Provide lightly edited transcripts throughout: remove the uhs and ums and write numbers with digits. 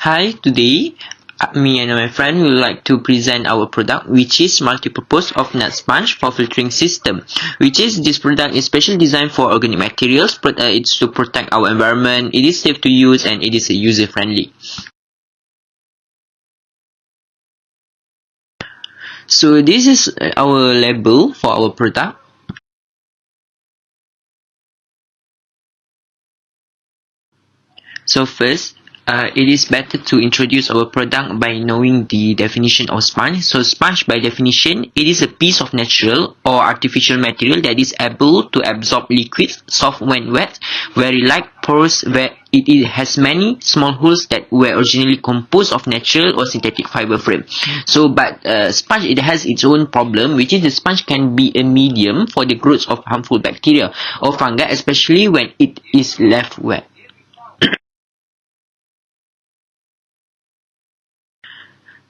Hi, today me and my friend would like to present our product, which is multi-purpose of Natsponge for filtering system. Which is this product is specially designed for organic materials, but it's to protect our environment. It is safe to use and it is user friendly. So this is our label for our product. So first, it is better to introduce our product by knowing the definition of sponge. So sponge by definition, it is a piece of natural or artificial material that is able to absorb liquids, soft when wet, very light, porous where it has many small holes that were originally composed of natural or synthetic fiber frame. So but sponge, it has its own problem, which is the sponge can be a medium for the growth of harmful bacteria or fungi, especially when it is left wet.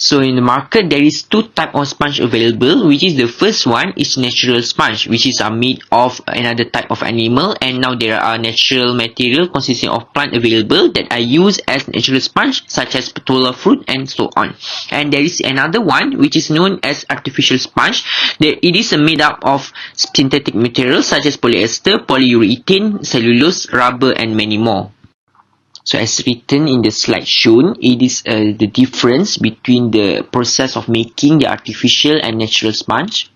So in the market, there is two types of sponge available, which is the first one is natural sponge, which is made of another type of animal, and now there are natural material consisting of plant available that are used as natural sponge, such as patola fruit and so on. And there is another one which is known as artificial sponge. It is made up of synthetic materials such as polyester, polyurethane, cellulose, rubber, and many more. So as written in the slide shown, it is the difference between the process of making the artificial and natural sponge.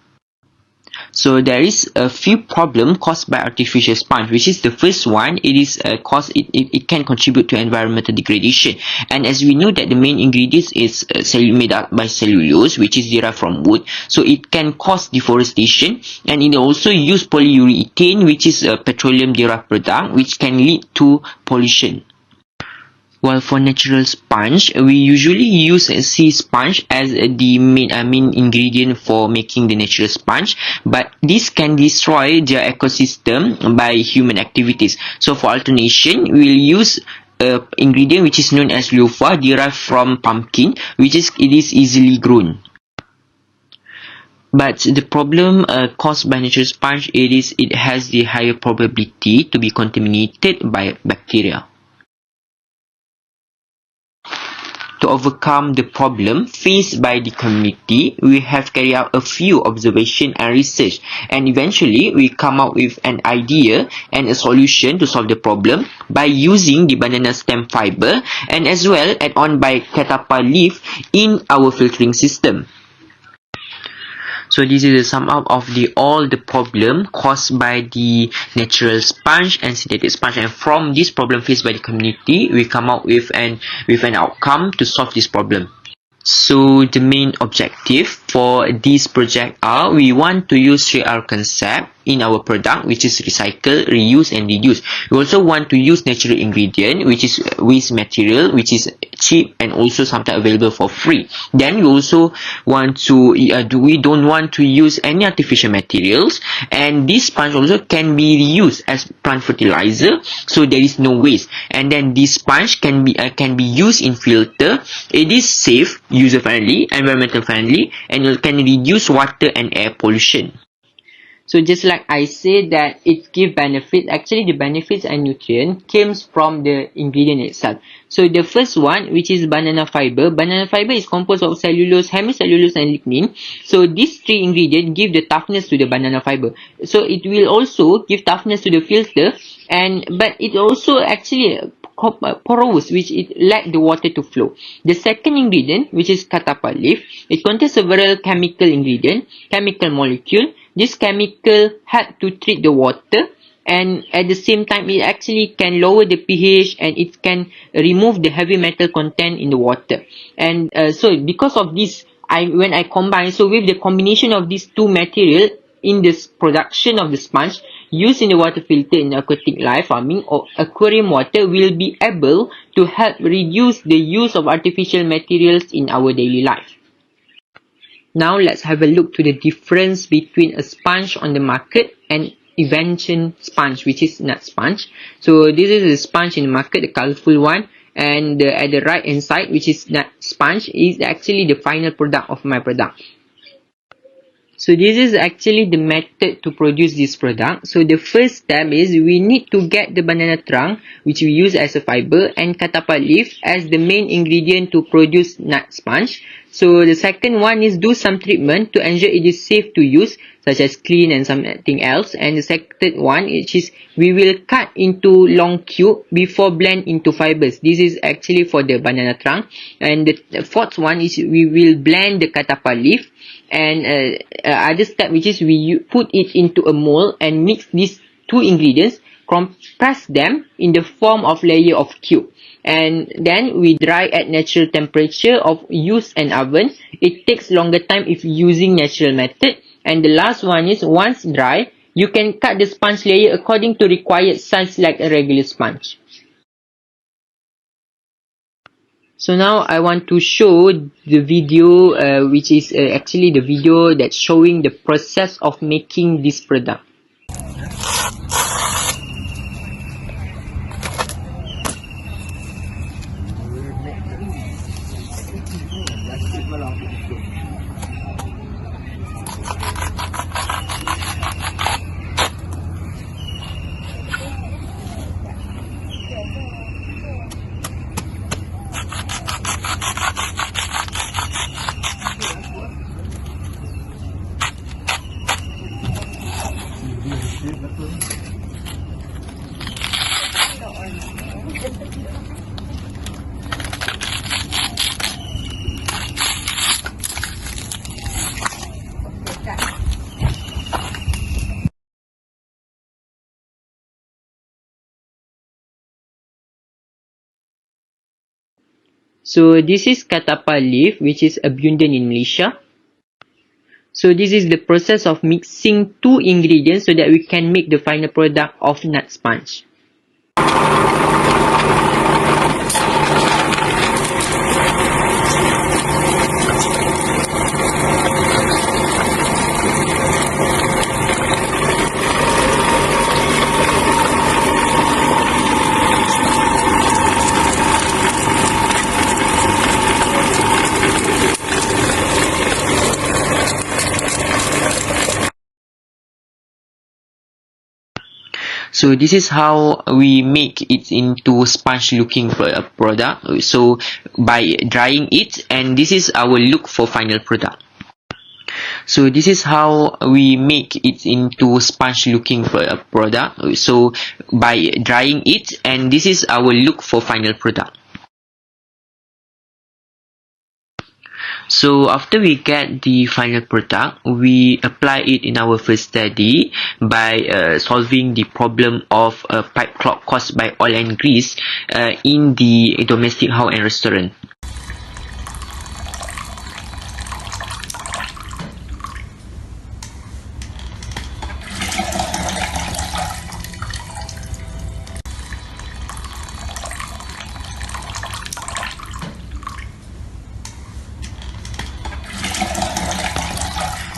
So there is a few problems caused by artificial sponge, which is the first one. It is it can contribute to environmental degradation, and as we know that the main ingredients is made up by cellulose, which is derived from wood, so it can cause deforestation, and it also use polyurethane, which is a petroleum derived product, which can lead to pollution. While for natural sponge, we usually use sea sponge as the main ingredient for making the natural sponge, but this can destroy their ecosystem by human activities. So for alternation, we'll use ingredient which is known as loofah, derived from pumpkin, it is easily grown. But the problem caused by natural sponge, it has the higher probability to be contaminated by bacteria. To overcome the problem faced by the community, we have carried out a few observations and research, and eventually we come up with an idea and a solution to solve the problem by using the banana stem fiber and as well add on by catappa leaf in our filtering system. So this is a sum up of all the problem caused by the natural sponge and synthetic sponge, and from this problem faced by the community, we come up with an outcome to solve this problem. So the main objective for this project we want to use 3R concept in our product, which is recycle, reuse, and reduce. We also want to use natural ingredient, which is waste material, which is cheap and also sometimes available for free. Then we also want to we don't want to use any artificial materials, and this sponge also can be reused as plant fertilizer, so there is no waste. And then this sponge can be used in filter. It is safe, user friendly, environmental friendly, and it can reduce water and air pollution. So just like I said that it gives benefits, actually the benefits and nutrient comes from the ingredient itself. So the first one, which is banana fiber. Banana fiber is composed of cellulose, hemicellulose, and lignin. So these three ingredients give the toughness to the banana fiber. So it will also give toughness to the filter, but it also actually porous, which it let the water to flow. The second ingredient, which is catappa leaf, it contains several chemical molecule. This chemical help to treat the water, and at the same time it actually can lower the pH, and it can remove the heavy metal content in the water. And so because of this, when I combine, so with the combination of these two material in this production of the sponge used in the water filter in aquatic life farming or aquarium water, will be able to help reduce the use of artificial materials in our daily life. Now let's have a look to the difference between a sponge on the market and invention sponge, which is Natsponge. So this is the sponge in the market, the colorful one, and at the right hand side, which is Natsponge, is actually the final product of my product. So this is actually the method to produce this product. So the first step is we need to get the banana trunk, which we use as a fiber, and catapult leaf as the main ingredient to produce Natsponge. So the second one is do some treatment to ensure it is safe to use, such as clean and something else. And the second one, which is we will cut into long cube before blend into fibers. This is actually for the banana trunk. And the fourth one is we will blend the catapult leaf. And other step, which is we put it into a mold and mix these two ingredients, compress them in the form of layer of cube, and then we dry at natural temperature of use an oven. It takes longer time if using natural method. And the last one is once dry, you can cut the sponge layer according to required size like a regular sponge. So now I want to show the video which is actually the video that's showing the process of making this product. So this is catapult leaf, which is abundant in Malaysia. So this is the process of mixing two ingredients so that we can make the final product of Natsponge. So this is how we make it into sponge looking product. So by drying it, and this is our look for final product. So this is how we make it into sponge looking product. So by drying it, and this is our look for final product. So after we get the final product, we apply it in our first study by solving the problem of a pipe clog caused by oil and grease in the domestic house and restaurant.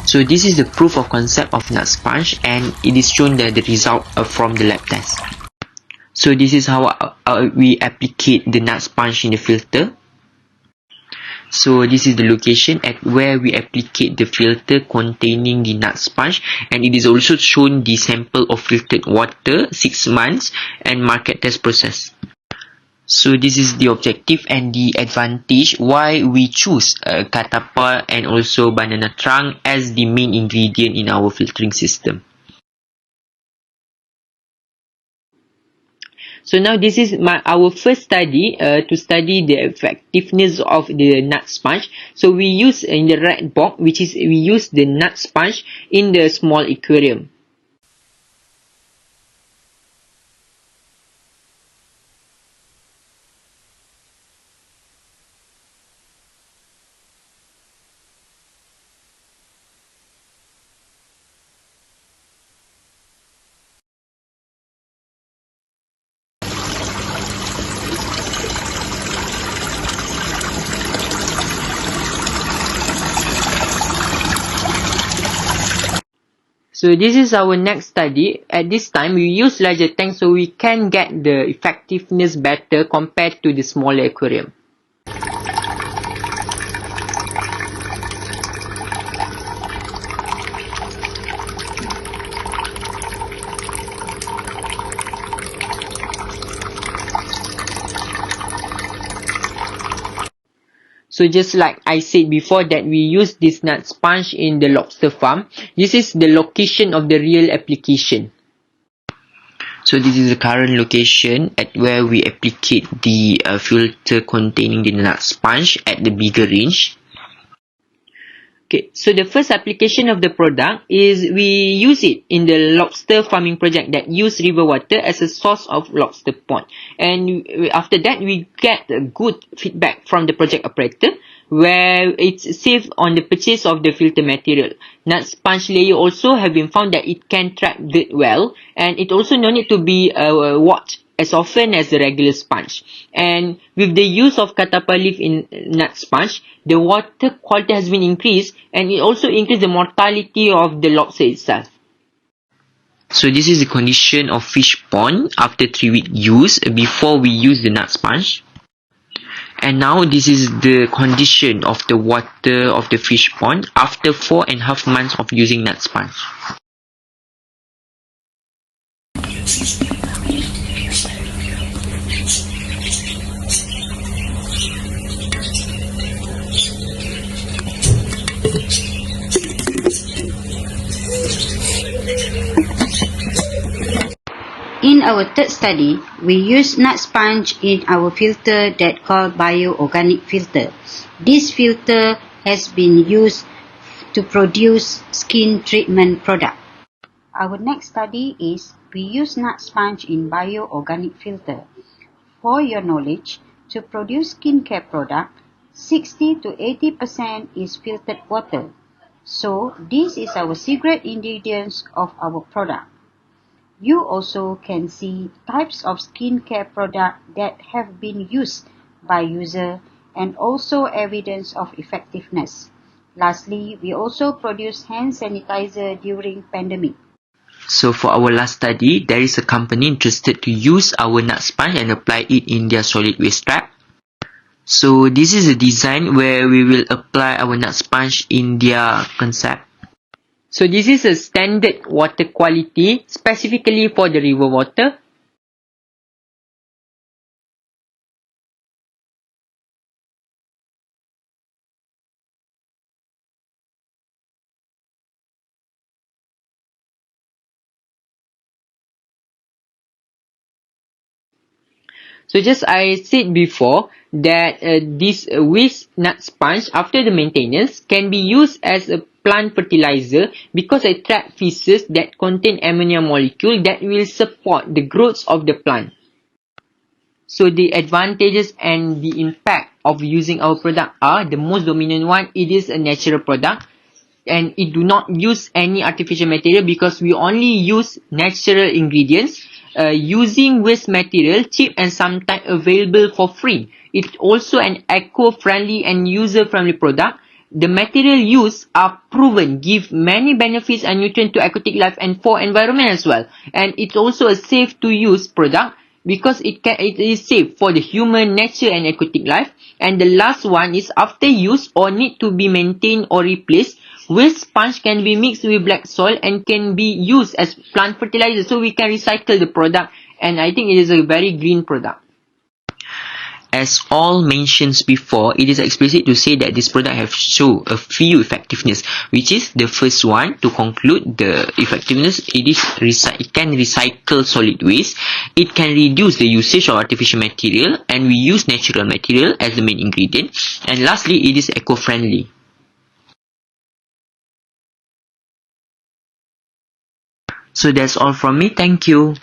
So this is the proof of concept of Natsponge, and it is shown that the result from the lab test. So this is how we applicate the Natsponge in the filter. So this is the location at where we applicate the filter containing the Natsponge, and it is also shown the sample of filtered water 6 months and market test process. So this is the objective and the advantage why we choose catapult and also banana trunk as the main ingredient in our filtering system. So now this is our first study to study the effectiveness of the Natsponge. So we use in the red box, which is we use the Natsponge in the small aquarium. So this is our next study. At this time, we use larger tank so we can get the effectiveness better compared to the smaller aquarium. So just like I said before that we use this Natsponge in the lobster farm, this is the location of the real application. So this is the current location at where we applicate the filter containing the Natsponge at the bigger range. Okay, so the first application of the product is we use it in the lobster farming project that use river water as a source of lobster pond. And after that, we get good feedback from the project operator where it's saved on the purchase of the filter material. Natsponge layer also have been found that it can trap dirt well, and it also no need to be washed as often as the regular sponge. And with the use of catappa leaf in Natsponge, the water quality has been increased, and it also increased the mortality of the lobster itself. So this is the condition of fish pond after 3-week use before we use the Natsponge. And now this is the condition of the water of the fish pond after 4.5 months of using Natsponge. In our third study, we use Natsponge in our filter that called bioorganic filter. This filter has been used to produce skin treatment product. Our next study is we use Natsponge in bioorganic filter. For your knowledge, to produce skincare product, 60 to 80% is filtered water. So this is our secret ingredients of our product. You also can see types of skincare product that have been used by user and also evidence of effectiveness. Lastly, we also produce hand sanitizer during pandemic. So for our last study, there is a company interested to use our Natsponge and apply it in their solid waste trap. So this is a design where we will apply our Natsponge in their concept. So this is a standard water quality specifically for the river water. So just I said before that this waste Natsponge after the maintenance can be used as a plant fertilizer because it traps feces that contain ammonia molecule that will support the growth of the plant. So the advantages and the impact of using our product are the most dominant one. It is a natural product and it do not use any artificial material because we only use natural ingredients. Using waste material cheap and sometimes available for free. It's also an eco-friendly and user-friendly product. The material used are proven, give many benefits and nutrients to aquatic life and for environment as well. And it's also a safe to use product because it is safe for the human, nature and aquatic life. And the last one is after use or need to be maintained or replaced, waste sponge can be mixed with black soil and can be used as plant fertilizer. So we can recycle the product and I think it is a very green product. As all mentioned before, it is explicit to say that this product have shown a few effectiveness, which is the first one. To conclude the effectiveness, it can recycle solid waste, it can reduce the usage of artificial material, and we use natural material as the main ingredient, and lastly, it is eco-friendly. So that's all from me. Thank you.